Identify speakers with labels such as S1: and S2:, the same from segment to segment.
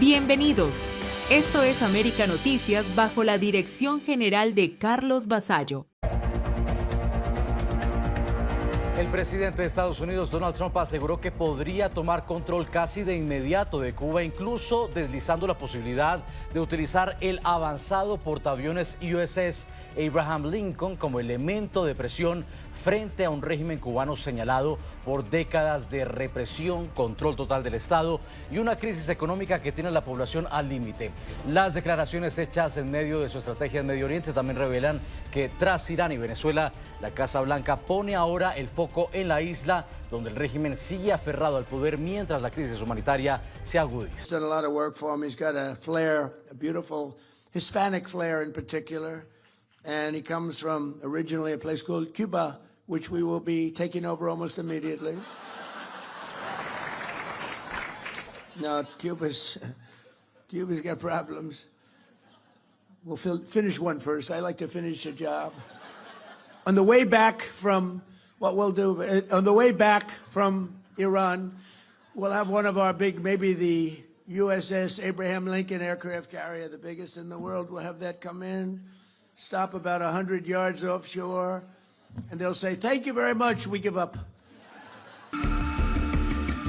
S1: Bienvenidos. Esto es América Noticias bajo la dirección general de Carlos Vasallo.
S2: El presidente de Estados Unidos, Donald Trump, aseguró que podría tomar control casi de inmediato de Cuba, incluso deslizando la posibilidad de utilizar el avanzado portaaviones USS Abraham Lincoln como elemento de presión frente a un régimen cubano señalado por décadas de represión, control total del Estado y una crisis económica que tiene a la población al límite. Las declaraciones hechas en medio de su estrategia en Medio Oriente también revelan que tras Irán y Venezuela, la Casa Blanca pone ahora el foco en la isla, donde el régimen sigue aferrado al poder mientras la crisis humanitaria se agudiza.
S3: He's done a lot of work for him. He's got a flair, a beautiful Hispanic flair in particular. And he comes from originally a place called Cuba, which we will be taking over almost immediately. No, Cuba's got problems. We'll finish one first. I like to finish a job. On the way back from Iran, we'll have one of our big, maybe the USS Abraham Lincoln aircraft carrier, the biggest in the world. We'll have that come in, stop about 100 yards offshore, and they'll say, "Thank you very much, we give up."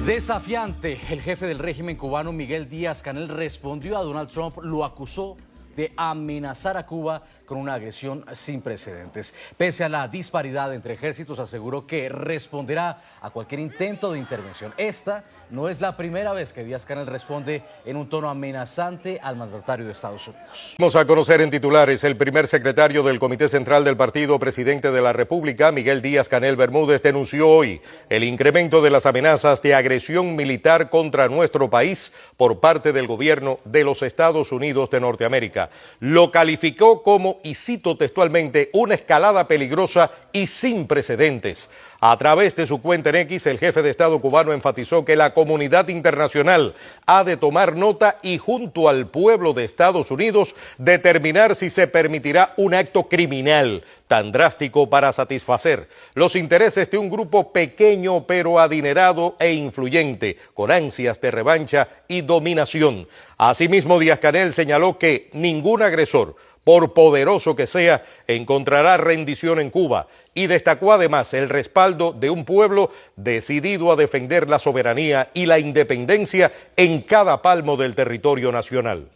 S2: Desafiante, el jefe del régimen cubano, Miguel Díaz-Canel, respondió a Donald Trump, lo acusó de amenazar a Cuba con una agresión sin precedentes. Pese a la disparidad entre ejércitos, aseguró que responderá a cualquier intento de intervención. Esta no es la primera vez que Díaz-Canel responde en un tono amenazante al mandatario de Estados Unidos.
S4: Vamos a conocer en titulares: el primer secretario del Comité Central del Partido Presidente de la República, Miguel Díaz-Canel Bermúdez, denunció hoy el incremento de las amenazas de agresión militar contra nuestro país por parte del gobierno de los Estados Unidos de Norteamérica. Lo calificó como, y cito textualmente, una escalada peligrosa y sin precedentes. A través de su cuenta en X, el jefe de Estado cubano enfatizó que la comunidad internacional ha de tomar nota y, junto al pueblo de Estados Unidos, determinar si se permitirá un acto criminal tan drástico para satisfacer los intereses de un grupo pequeño pero adinerado e influyente, con ansias de revancha y dominación. Asimismo, Díaz-Canel señaló que ningún agresor, por poderoso que sea, encontrará rendición en Cuba, y destacó además el respaldo de un pueblo decidido a defender la soberanía y la independencia en cada palmo del territorio nacional.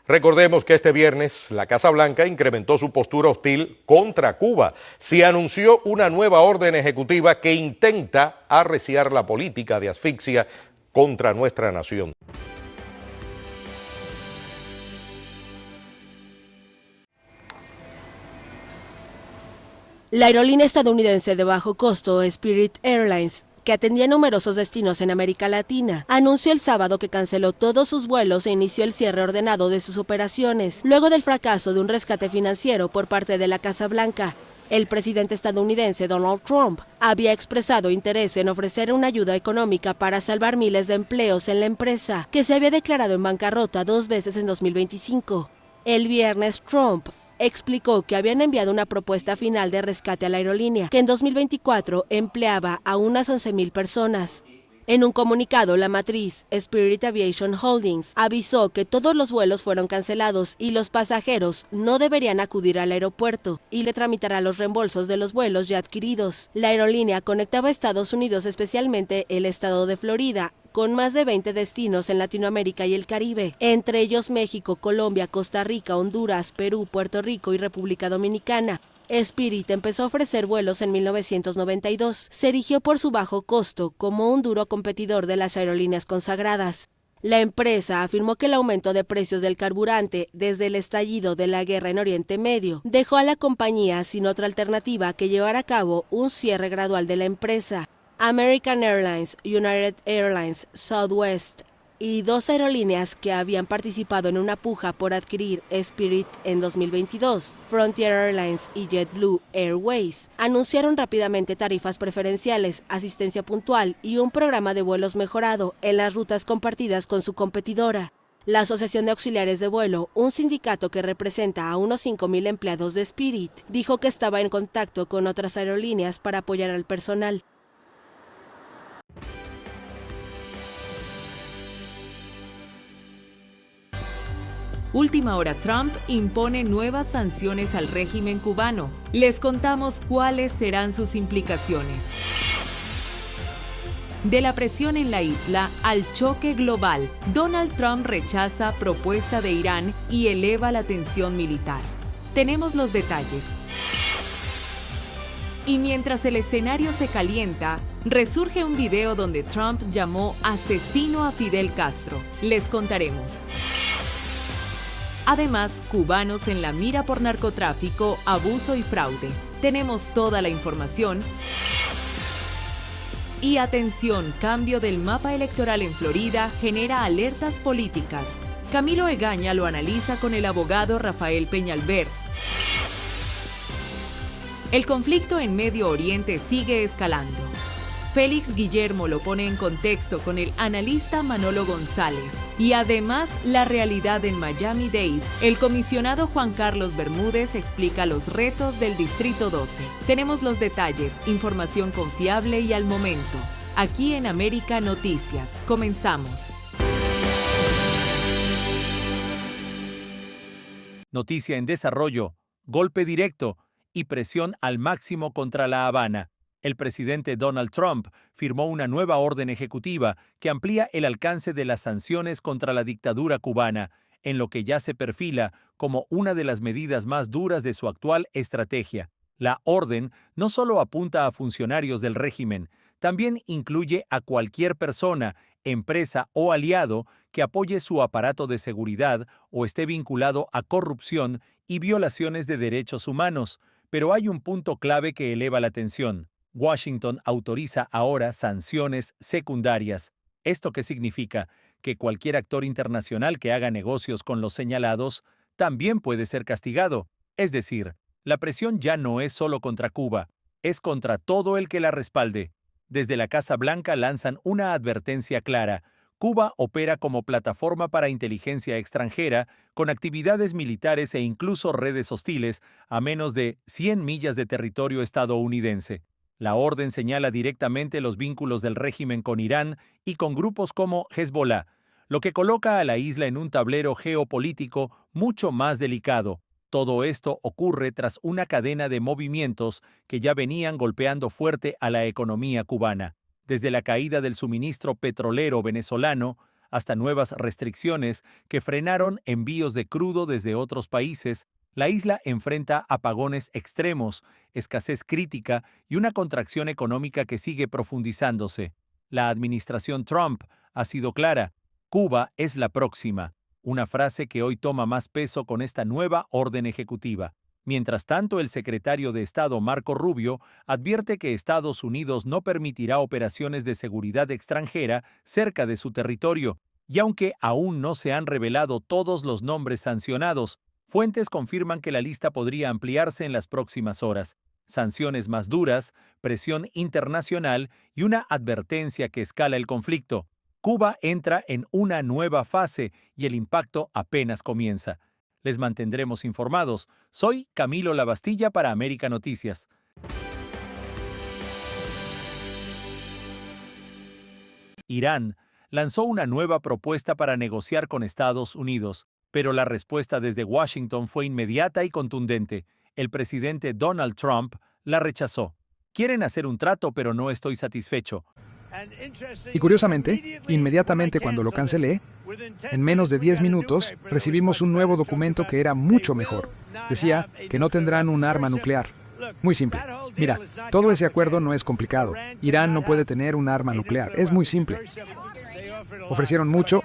S4: Recordemos que este viernes la Casa Blanca incrementó su postura hostil contra Cuba. Se anunció una nueva orden ejecutiva que intenta arreciar la política de asfixia contra nuestra nación.
S5: La aerolínea estadounidense de bajo costo Spirit Airlines, que atendía numerosos destinos en América Latina, anunció el sábado que canceló todos sus vuelos e inició el cierre ordenado de sus operaciones, luego del fracaso de un rescate financiero por parte de la Casa Blanca. El presidente estadounidense Donald Trump había expresado interés en ofrecer una ayuda económica para salvar miles de empleos en la empresa, que se había declarado en bancarrota 2 veces en 2025. El viernes, Trump explicó que habían enviado una propuesta final de rescate a la aerolínea, que en 2024 empleaba a unas 11,000 personas. En un comunicado, la matriz Spirit Aviation Holdings avisó que todos los vuelos fueron cancelados y los pasajeros no deberían acudir al aeropuerto y le tramitará los reembolsos de los vuelos ya adquiridos. La aerolínea conectaba a Estados Unidos, especialmente el estado de Florida, con más de 20 destinos en Latinoamérica y el Caribe, entre ellos México, Colombia, Costa Rica, Honduras, Perú, Puerto Rico y República Dominicana. Spirit empezó a ofrecer vuelos en 1992. Se erigió por su bajo costo como un duro competidor de las aerolíneas consagradas. La empresa afirmó que el aumento de precios del carburante desde el estallido de la guerra en Oriente Medio dejó a la compañía sin otra alternativa que llevar a cabo un cierre gradual de la empresa. American Airlines, United Airlines, Southwest y 2 aerolíneas que habían participado en una puja por adquirir Spirit en 2022, Frontier Airlines y JetBlue Airways, anunciaron rápidamente tarifas preferenciales, asistencia puntual y un programa de vuelos mejorado en las rutas compartidas con su competidora. La Asociación de Auxiliares de Vuelo, un sindicato que representa a unos 5,000 empleados de Spirit, dijo que estaba en contacto con otras aerolíneas para apoyar al personal.
S1: Última hora, Trump impone nuevas sanciones al régimen cubano. Les contamos cuáles serán sus implicaciones. De la presión en la isla al choque global, Donald Trump rechaza propuesta de Irán y eleva la tensión militar. Tenemos los detalles. Y mientras el escenario se calienta, resurge un video donde Trump llamó asesino a Fidel Castro. Les contaremos. Además, cubanos en la mira por narcotráfico, abuso y fraude. Tenemos toda la información. Y atención, cambio del mapa electoral en Florida genera alertas políticas. Camilo Egaña lo analiza con el abogado Rafael Peñalver. El conflicto en Medio Oriente sigue escalando. Félix Guillermo lo pone en contexto con el analista Manolo González. Y además, la realidad en Miami-Dade. El comisionado Juan Carlos Bermúdez explica los retos del Distrito 12. Tenemos los detalles, información confiable y al momento. Aquí en América Noticias. Comenzamos.
S6: Noticia en desarrollo, golpe directo y presión al máximo contra La Habana. El presidente Donald Trump firmó una nueva orden ejecutiva que amplía el alcance de las sanciones contra la dictadura cubana, en lo que ya se perfila como una de las medidas más duras de su actual estrategia. La orden no solo apunta a funcionarios del régimen, también incluye a cualquier persona, empresa o aliado que apoye su aparato de seguridad o esté vinculado a corrupción y violaciones de derechos humanos. Pero hay un punto clave que eleva la tensión. Washington autoriza ahora sanciones secundarias. ¿Esto qué significa? Que cualquier actor internacional que haga negocios con los señalados también puede ser castigado. Es decir, la presión ya no es solo contra Cuba, es contra todo el que la respalde. Desde la Casa Blanca lanzan una advertencia clara. Cuba opera como plataforma para inteligencia extranjera, con actividades militares e incluso redes hostiles a menos de 100 millas de territorio estadounidense. La orden señala directamente los vínculos del régimen con Irán y con grupos como Hezbollah, lo que coloca a la isla en un tablero geopolítico mucho más delicado. Todo esto ocurre tras una cadena de movimientos que ya venían golpeando fuerte a la economía cubana, desde la caída del suministro petrolero venezolano hasta nuevas restricciones que frenaron envíos de crudo desde otros países. La isla enfrenta apagones extremos, escasez crítica y una contracción económica que sigue profundizándose. La administración Trump ha sido clara: Cuba es la próxima, una frase que hoy toma más peso con esta nueva orden ejecutiva. Mientras tanto, el secretario de Estado Marco Rubio advierte que Estados Unidos no permitirá operaciones de seguridad extranjera cerca de su territorio, y aunque aún no se han revelado todos los nombres sancionados, fuentes confirman que la lista podría ampliarse en las próximas horas. Sanciones más duras, presión internacional y una advertencia que escala el conflicto. Cuba entra en una nueva fase y el impacto apenas comienza. Les mantendremos informados. Soy Camilo Lavastilla para América Noticias. Irán lanzó una nueva propuesta para negociar con Estados Unidos, pero la respuesta desde Washington fue inmediata y contundente. El presidente Donald Trump la rechazó. Quieren hacer un trato, pero no estoy satisfecho.
S7: Y curiosamente, inmediatamente cuando lo cancelé, en menos de 10 minutos recibimos un nuevo documento que era mucho mejor. Decía que no tendrán un arma nuclear. Muy simple. Mira, todo ese acuerdo no es complicado. Irán no puede tener un arma nuclear. Es muy simple. Ofrecieron mucho,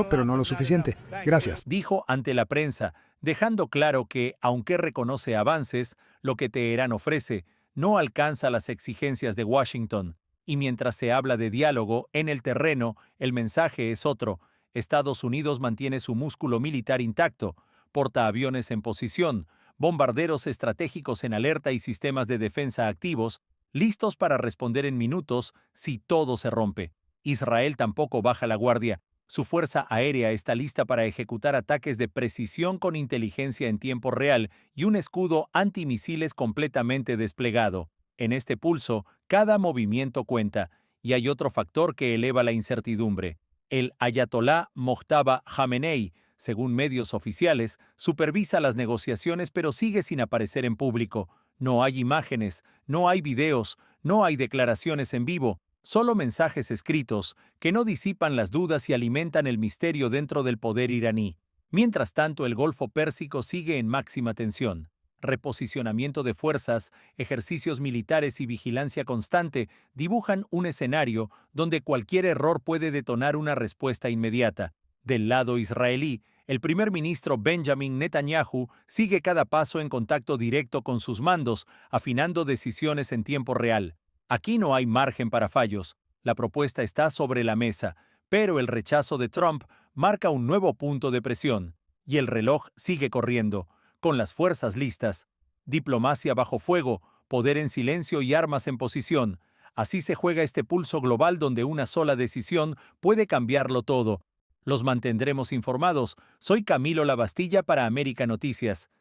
S7: pero no lo suficiente. Gracias.
S6: Dijo ante la prensa, dejando claro que, aunque reconoce avances, lo que Teherán ofrece no alcanza las exigencias de Washington. Y mientras se habla de diálogo, en el terreno, el mensaje es otro. Estados Unidos mantiene su músculo militar intacto, portaaviones en posición, bombarderos estratégicos en alerta y sistemas de defensa activos, listos para responder en minutos si todo se rompe. Israel tampoco baja la guardia. Su fuerza aérea está lista para ejecutar ataques de precisión con inteligencia en tiempo real y un escudo antimisiles completamente desplegado. En este pulso, cada movimiento cuenta, y hay otro factor que eleva la incertidumbre. El ayatolá Mojtaba Jamenei según medios oficiales, supervisa las negociaciones pero sigue sin aparecer en público. No hay imágenes, no hay videos, no hay declaraciones en vivo, solo mensajes escritos que no disipan las dudas y alimentan el misterio dentro del poder iraní. Mientras tanto, el Golfo Pérsico sigue en máxima tensión. Reposicionamiento de fuerzas, ejercicios militares y vigilancia constante dibujan un escenario donde cualquier error puede detonar una respuesta inmediata. Del lado israelí, el primer ministro Benjamin Netanyahu sigue cada paso en contacto directo con sus mandos, afinando decisiones en tiempo real. Aquí no hay margen para fallos. La propuesta está sobre la mesa, pero el rechazo de Trump marca un nuevo punto de presión. Y el reloj sigue corriendo, con las fuerzas listas. Diplomacia bajo fuego, poder en silencio y armas en posición. Así se juega este pulso global donde una sola decisión puede cambiarlo todo. Los mantendremos informados. Soy Camilo Lavastilla para América Noticias.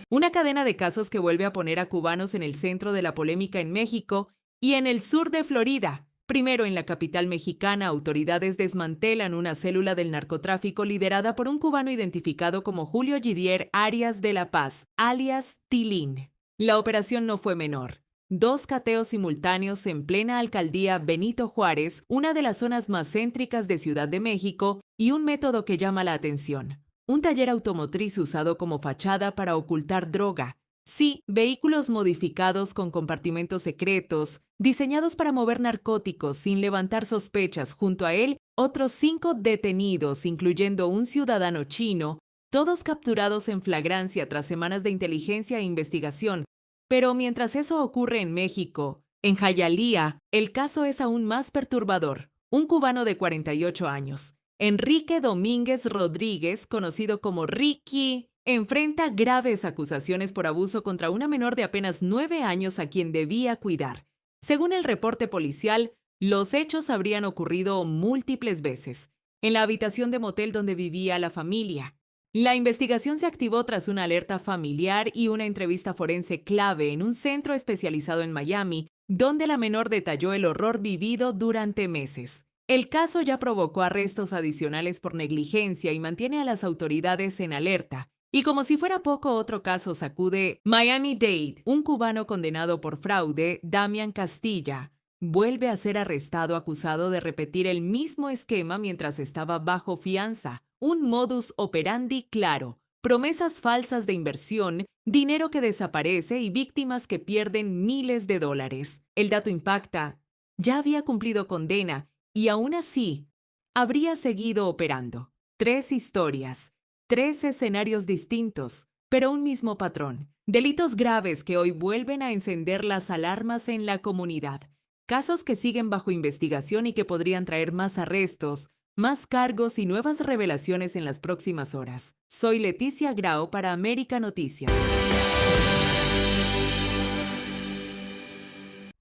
S1: Una cadena de casos que vuelve a poner a cubanos en el centro de la polémica en México y en el sur de Florida. Primero, en la capital mexicana, autoridades desmantelan una célula del narcotráfico liderada por un cubano identificado como Julio Gidier Arias de la Paz, alias Tilín. La operación no fue menor. 2 cateos simultáneos en plena alcaldía Benito Juárez, una de las zonas más céntricas de Ciudad de México, y un método que llama la atención. Un taller automotriz usado como fachada para ocultar droga. Sí, vehículos modificados con compartimentos secretos, diseñados para mover narcóticos sin levantar sospechas. Junto a él, otros 5 detenidos, incluyendo un ciudadano chino, todos capturados en flagrancia tras semanas de inteligencia e investigación. Pero mientras eso ocurre en México, en Hialeah, el caso es aún más perturbador. Un cubano de 48 años, Enrique Domínguez Rodríguez, conocido como Ricky, enfrenta graves acusaciones por abuso contra una menor de apenas 9 años a quien debía cuidar. Según el reporte policial, los hechos habrían ocurrido múltiples veces, en la habitación de motel donde vivía la familia. La investigación se activó tras una alerta familiar y una entrevista forense clave en un centro especializado en Miami, donde la menor detalló el horror vivido durante meses. El caso ya provocó arrestos adicionales por negligencia y mantiene a las autoridades en alerta. Y como si fuera poco, otro caso sacude Miami-Dade. Un cubano condenado por fraude, Damián Castilla, vuelve a ser arrestado acusado de repetir el mismo esquema mientras estaba bajo fianza. Un modus operandi claro, promesas falsas de inversión, dinero que desaparece y víctimas que pierden miles de dólares. El dato impacta. Ya había cumplido condena y aún así habría seguido operando. 3 historias, 3 escenarios distintos, pero un mismo patrón. Delitos graves que hoy vuelven a encender las alarmas en la comunidad. Casos que siguen bajo investigación y que podrían traer más arrestos, más cargos y nuevas revelaciones en las próximas horas. Soy Leticia Grau para América Noticias.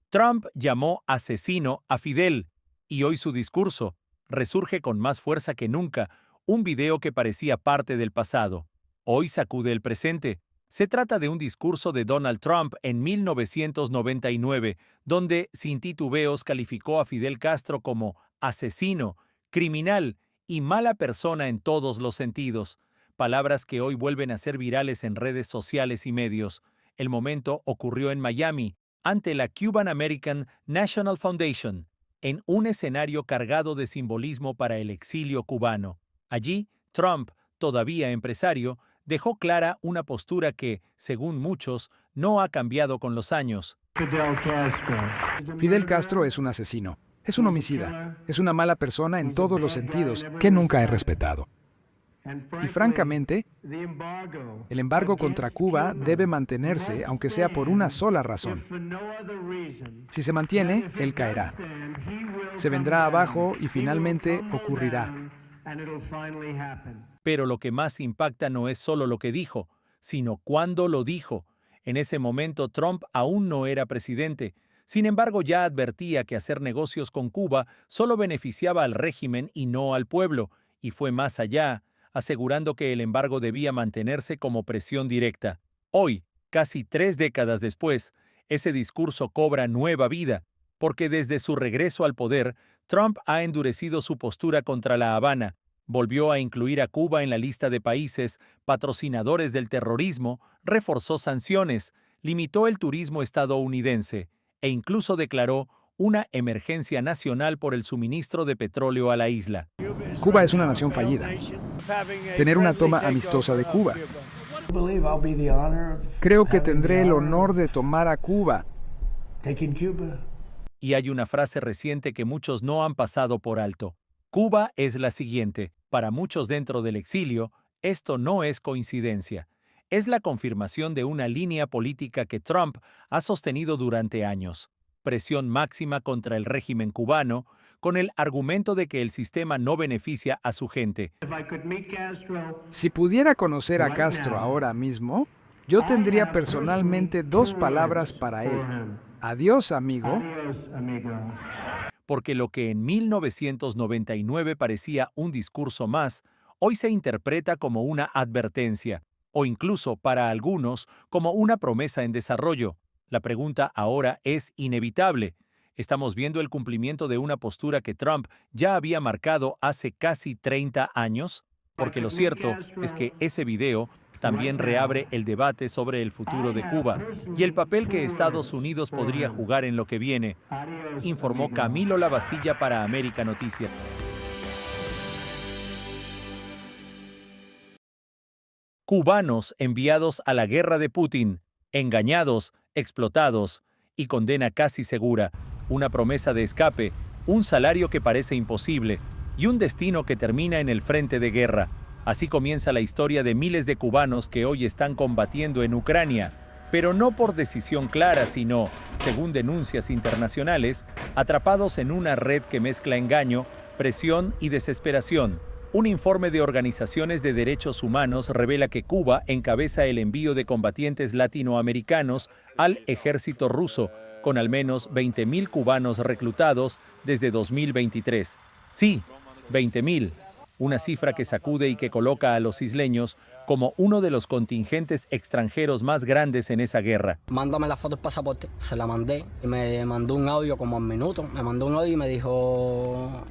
S6: Trump llamó asesino a Fidel, y hoy su discurso resurge con más fuerza que nunca, un video que parecía parte del pasado. Hoy sacude el presente. Se trata de un discurso de Donald Trump en 1999, donde sin titubeos calificó a Fidel Castro como asesino, criminal y mala persona en todos los sentidos, palabras que hoy vuelven a ser virales en redes sociales y medios. El momento ocurrió en Miami, ante la Cuban American National Foundation, en un escenario cargado de simbolismo para el exilio cubano. Allí, Trump, todavía empresario, dejó clara una postura que, según muchos, no ha cambiado con los años.
S7: Fidel Castro es un asesino, es un homicida, es una mala persona en todos los sentidos que nunca he respetado. Y francamente, el embargo contra Cuba debe mantenerse, aunque sea por una sola razón. Si se mantiene, él caerá. Se vendrá abajo y finalmente ocurrirá.
S6: Pero lo que más impacta no es solo lo que dijo, sino cuándo lo dijo. En ese momento Trump aún no era presidente. Sin embargo, ya advertía que hacer negocios con Cuba solo beneficiaba al régimen y no al pueblo, y fue más allá, asegurando que el embargo debía mantenerse como presión directa. Hoy, casi 3 décadas después, ese discurso cobra nueva vida, porque desde su regreso al poder, Trump ha endurecido su postura contra La Habana, volvió a incluir a Cuba en la lista de países patrocinadores del terrorismo, reforzó sanciones, limitó el turismo estadounidense e incluso declaró una emergencia nacional por el suministro de petróleo a la isla.
S7: Cuba es una nación fallida. Tener una toma amistosa de Cuba. Creo que tendré el honor de tomar a Cuba.
S6: Y hay una frase reciente que muchos no han pasado por alto. Cuba es la siguiente. Para muchos dentro del exilio, esto no es coincidencia. Es la confirmación de una línea política que Trump ha sostenido durante años. Presión máxima contra el régimen cubano, con el argumento de que el sistema no beneficia a su gente.
S7: Si pudiera conocer a Castro ahora mismo, yo tendría personalmente 2 palabras para él. Adiós, amigo.
S6: Porque lo que en 1999 parecía un discurso más, hoy se interpreta como una advertencia, o incluso para algunos como una promesa en desarrollo. La pregunta ahora es inevitable. ¿Estamos viendo el cumplimiento de una postura que Trump ya había marcado hace casi 30 años? Porque lo cierto es que ese video también reabre el debate sobre el futuro de Cuba y el papel que Estados Unidos podría jugar en lo que viene, informó Camilo Lavastilla para América Noticias. Cubanos enviados a la guerra de Putin, engañados, explotados y condena casi segura, una promesa de escape, un salario que parece imposible y un destino que termina en el frente de guerra. Así comienza la historia de miles de cubanos que hoy están combatiendo en Ucrania, pero no por decisión clara, sino, según denuncias internacionales, atrapados en una red que mezcla engaño, presión y desesperación. Un informe de organizaciones de derechos humanos revela que Cuba encabeza el envío de combatientes latinoamericanos al ejército ruso, con al menos 20.000 cubanos reclutados desde 2023. Sí, 20.000. Una cifra que sacude y que coloca a los isleños como uno de los contingentes extranjeros más grandes en esa guerra.
S8: Mándame la foto del pasaporte, se la mandé y me mandó un audio como al minuto. Me mandó un audio y me dijo,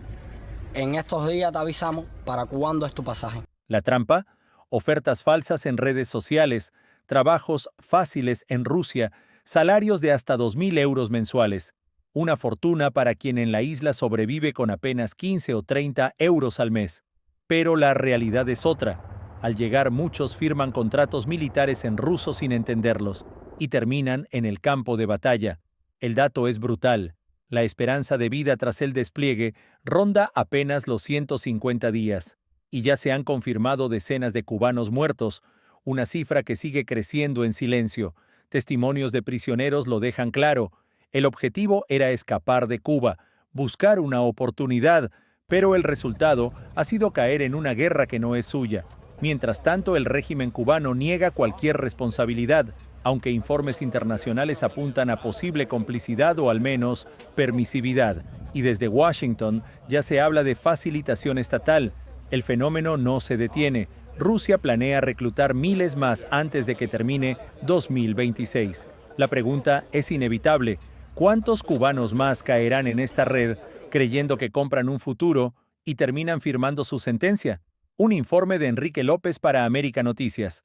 S8: en estos días te avisamos para cuándo es tu pasaje.
S6: La trampa, ofertas falsas en redes sociales, trabajos fáciles en Rusia, salarios de hasta 2.000 euros mensuales. Una fortuna para quien en la isla sobrevive con apenas 15 o 30 euros al mes. Pero la realidad es otra. Al llegar muchos firman contratos militares en ruso sin entenderlos y terminan en el campo de batalla. El dato es brutal. La esperanza de vida tras el despliegue ronda apenas los 150 días. Y ya se han confirmado decenas de cubanos muertos, una cifra que sigue creciendo en silencio. Testimonios de prisioneros lo dejan claro. El objetivo era escapar de Cuba, buscar una oportunidad, pero el resultado ha sido caer en una guerra que no es suya. Mientras tanto, el régimen cubano niega cualquier responsabilidad, aunque informes internacionales apuntan a posible complicidad o al menos permisividad. Y desde Washington ya se habla de facilitación estatal. El fenómeno no se detiene. Rusia planea reclutar miles más antes de que termine 2026. La pregunta es inevitable. ¿Cuántos cubanos más caerán en esta red creyendo que compran un futuro y terminan firmando su sentencia? Un informe de Enrique López para América Noticias.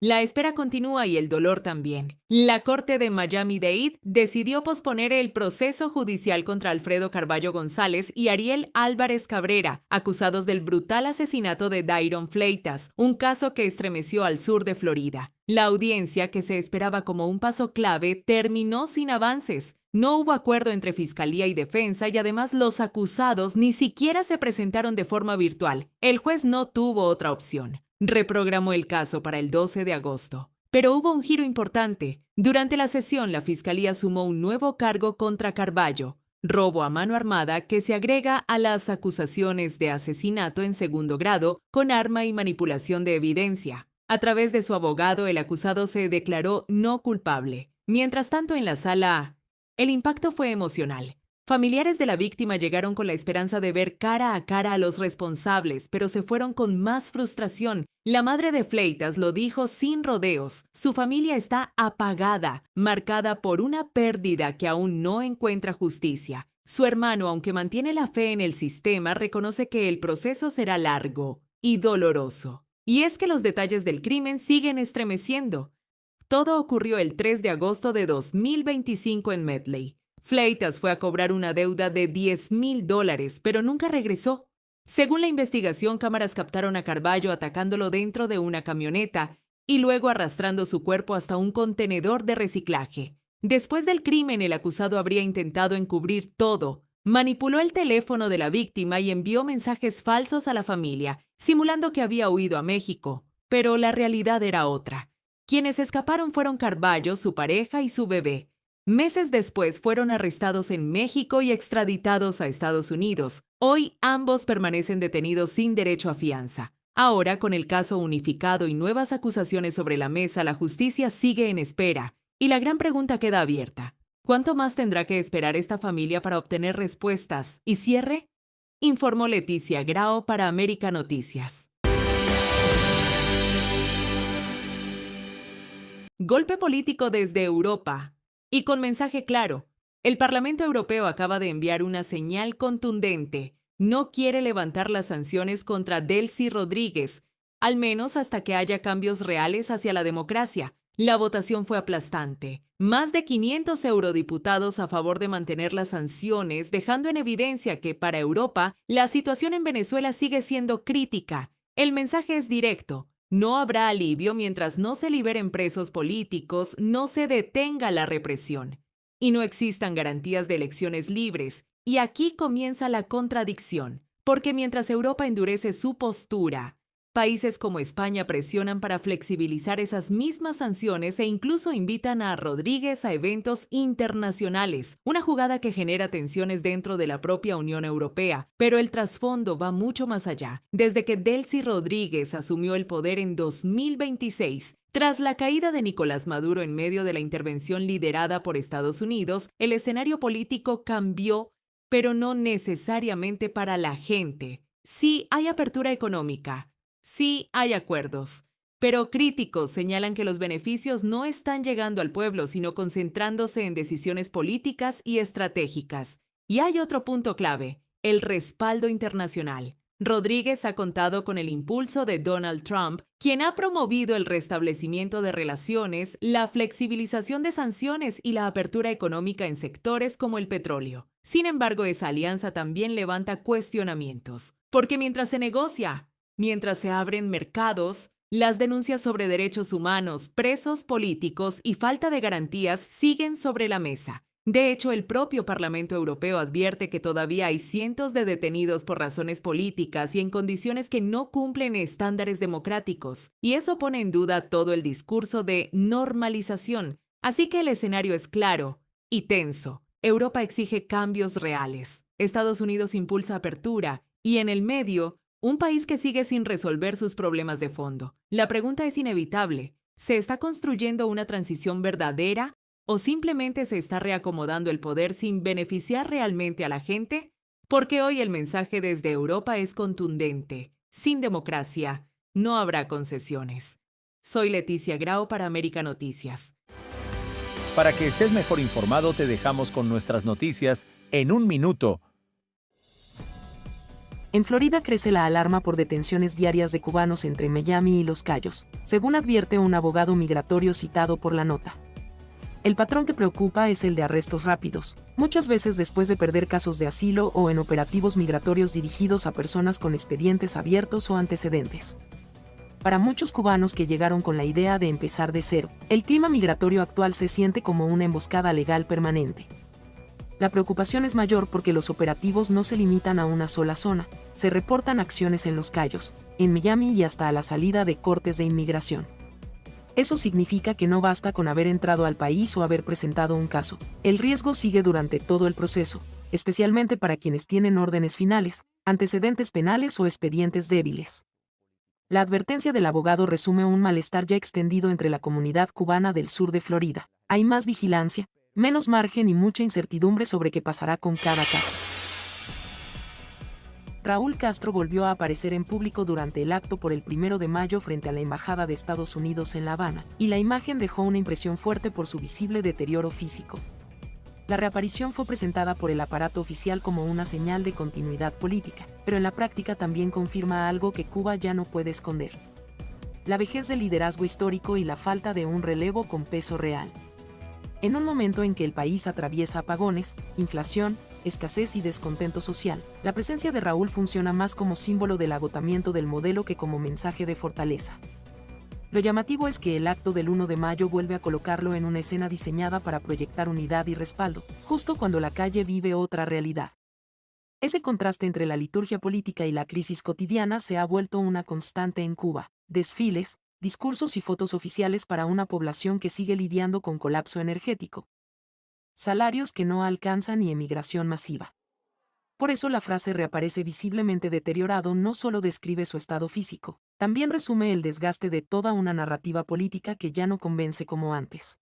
S1: La espera continúa y el dolor también. La Corte de Miami-Dade decidió posponer el proceso judicial contra Alfredo Carballo González y Ariel Álvarez Cabrera, acusados del brutal asesinato de Dayron Fleitas, un caso que estremeció al sur de Florida. La audiencia, que se esperaba como un paso clave, terminó sin avances. No hubo acuerdo entre Fiscalía y Defensa y además los acusados ni siquiera se presentaron de forma virtual. El juez no tuvo otra opción. Reprogramó el caso para el 12 de agosto. Pero hubo un giro importante. Durante la sesión, la Fiscalía sumó un nuevo cargo contra Carballo, robo a mano armada, que se agrega a las acusaciones de asesinato en segundo grado con arma y manipulación de evidencia. A través de su abogado, el acusado se declaró no culpable. Mientras tanto, en la sala A, el impacto fue emocional. Familiares de la víctima llegaron con la esperanza de ver cara a cara a los responsables, pero se fueron con más frustración. La madre de Fleitas lo dijo sin rodeos. Su familia está apagada, marcada por una pérdida que aún no encuentra justicia. Su hermano, aunque mantiene la fe en el sistema, reconoce que el proceso será largo y doloroso. Y es que los detalles del crimen siguen estremeciendo. Todo ocurrió el 3 de agosto de 2025 en Medley. Fleitas fue a cobrar una deuda de $10,000, pero nunca regresó. Según la investigación, cámaras captaron a Carballo atacándolo dentro de una camioneta y luego arrastrando su cuerpo hasta un contenedor de reciclaje. Después del crimen, el acusado habría intentado encubrir todo. Manipuló el teléfono de la víctima y envió mensajes falsos a la familia, simulando que había huido a México. Pero la realidad era otra. Quienes escaparon fueron Carballo, su pareja y su bebé. Meses después fueron arrestados en México y extraditados a Estados Unidos. Hoy ambos permanecen detenidos sin derecho a fianza. Ahora, con el caso unificado y nuevas acusaciones sobre la mesa, la justicia sigue en espera. Y la gran pregunta queda abierta. ¿Cuánto más tendrá que esperar esta familia para obtener respuestas y cierre? Informó Leticia Grao para América Noticias. Golpe político desde Europa. Y con mensaje claro, el Parlamento Europeo acaba de enviar una señal contundente. No quiere levantar las sanciones contra Delcy Rodríguez, al menos hasta que haya cambios reales hacia la democracia. La votación fue aplastante. Más de 500 eurodiputados a favor de mantener las sanciones, dejando en evidencia que para Europa la situación en Venezuela sigue siendo crítica. El mensaje es directo. No habrá alivio mientras no se liberen presos políticos, no se detenga la represión y no existan garantías de elecciones libres. Y aquí comienza la contradicción, porque mientras Europa endurece su postura, países como España presionan para flexibilizar esas mismas sanciones e incluso invitan a Rodríguez a eventos internacionales, una jugada que genera tensiones dentro de la propia Unión Europea, pero el trasfondo va mucho más allá. Desde que Delcy Rodríguez asumió el poder en 2026, tras la caída de Nicolás Maduro en medio de la intervención liderada por Estados Unidos, el escenario político cambió, pero no necesariamente para la gente. Sí hay apertura económica. Sí, hay acuerdos, pero críticos señalan que los beneficios no están llegando al pueblo, sino concentrándose en decisiones políticas y estratégicas. Y hay otro punto clave, el respaldo internacional. Rodríguez ha contado con el impulso de Donald Trump, quien ha promovido el restablecimiento de relaciones, la flexibilización de sanciones y la apertura económica en sectores como el petróleo. Sin embargo, esa alianza también levanta cuestionamientos, porque mientras se negocia, mientras se abren mercados, las denuncias sobre derechos humanos, presos políticos y falta de garantías siguen sobre la mesa. De hecho, el propio Parlamento Europeo advierte que todavía hay cientos de detenidos por razones políticas y en condiciones que no cumplen estándares democráticos. Y eso pone en duda todo el discurso de normalización. Así que el escenario es claro y tenso. Europa exige cambios reales. Estados Unidos impulsa apertura y en el medio, un país que sigue sin resolver sus problemas de fondo. La pregunta es inevitable. ¿Se está construyendo una transición verdadera o simplemente se está reacomodando el poder sin beneficiar realmente a la gente? Porque hoy el mensaje desde Europa es contundente. Sin democracia, no habrá concesiones. Soy Leticia Grao para América Noticias.
S6: Para que estés mejor informado, te dejamos con nuestras noticias en un minuto.
S9: En Florida crece la alarma por detenciones diarias de cubanos entre Miami y Los Cayos, según advierte un abogado migratorio citado por la nota. El patrón que preocupa es el de arrestos rápidos, muchas veces después de perder casos de asilo o en operativos migratorios dirigidos a personas con expedientes abiertos o antecedentes. Para muchos cubanos que llegaron con la idea de empezar de cero, el clima migratorio actual se siente como una emboscada legal permanente. La preocupación es mayor porque los operativos no se limitan a una sola zona, se reportan acciones en Los Cayos, en Miami y hasta a la salida de cortes de inmigración. Eso significa que no basta con haber entrado al país o haber presentado un caso. El riesgo sigue durante todo el proceso, especialmente para quienes tienen órdenes finales, antecedentes penales o expedientes débiles. La advertencia del abogado resume un malestar ya extendido entre la comunidad cubana del sur de Florida. Hay más vigilancia, Menos margen y mucha incertidumbre sobre qué pasará con cada caso. Raúl Castro volvió a aparecer en público durante el acto por el 1 de mayo frente a la Embajada de Estados Unidos en La Habana, y la imagen dejó una impresión fuerte por su visible deterioro físico. La reaparición fue presentada por el aparato oficial como una señal de continuidad política, pero en la práctica también confirma algo que Cuba ya no puede esconder: la vejez del liderazgo histórico y la falta de un relevo con peso real. En un momento en que el país atraviesa apagones, inflación, escasez y descontento social, la presencia de Raúl funciona más como símbolo del agotamiento del modelo que como mensaje de fortaleza. Lo llamativo es que el acto del 1 de mayo vuelve a colocarlo en una escena diseñada para proyectar unidad y respaldo, justo cuando la calle vive otra realidad. Ese contraste entre la liturgia política y la crisis cotidiana se ha vuelto una constante en Cuba: desfiles, discursos y fotos oficiales para una población que sigue lidiando con colapso energético, salarios que no alcanzan y emigración masiva. Por eso la frase "reaparece visiblemente deteriorado" no solo describe su estado físico, también resume el desgaste de toda una narrativa política que ya no convence como antes.